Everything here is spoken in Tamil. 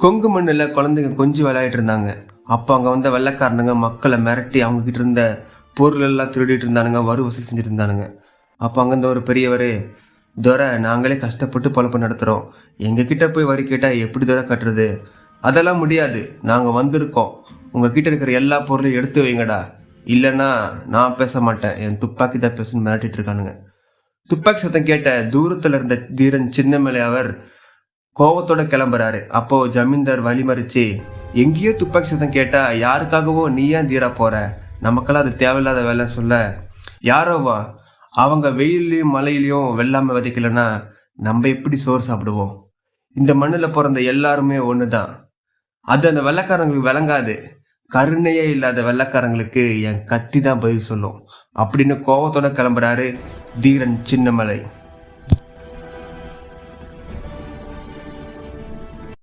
கொங்கு மண்ணில் குழந்தைங்க கொஞ்சம் விளையாடிட்டு இருந்தாங்க. அப்போ அங்கே வந்த வெள்ளைக்காரனுங்க மக்களை மிரட்டி அவங்க கிட்ட இருந்த பொருள் எல்லாம் திருடிட்டு இருந்தானுங்க, வரி வசூல் செஞ்சுட்டு இருந்தானுங்க. அப்போ அங்கேருந்து ஒரு பெரியவர், "துரை, நாங்களே கஷ்டப்பட்டு பொழப்பு நடத்துகிறோம், எங்ககிட்ட போய் வரி கேட்டால் எப்படி துரை கட்டுறது? அதெல்லாம் முடியாது, நாங்கள் வந்திருக்கோம், உங்ககிட்ட இருக்கிற எல்லா பொருளையும் எடுத்து வைங்கடா, இல்லைன்னா நான் பேச மாட்டேன், என் துப்பாக்கி தான் பேசுன்னு" மிரட்டிட்டு இருக்கானுங்க. துப்பாக்கி சத்தம் கேட்ட தூரத்தில் இருந்த தீரன் சின்னமலை அவர் கோவத்தோட கிளம்புறாரு. அப்போ ஜமீன்தார் வழிமறிச்சு, எங்கேயோ துப்பாக்கி சத்தம் கேட்டா யாருக்காகவோ நீ ஏன் தீர போற, நமக்கெல்லாம் அது தேவையில்லாத வேலை சொல்ல, யாரோவா, அவங்க வெயிலையும் மழையிலையும் வெள்ளாமை விதைக்கலன்னா நம்ம எப்படி சோறு சாப்பிடுவோம்? இந்த மண்ணில் பிறந்த எல்லாருமே ஒண்ணுதான், அது அந்த வெள்ளைக்காரங்களுக்கு விளங்காது, கருணையே இல்லாத வெள்ளைக்காரங்களுக்கு என் கத்தி தான் பதில் சொல்லும் அப்படின்னு கோவத்தோட கிளம்புறாரு தீரன் சின்னமலை.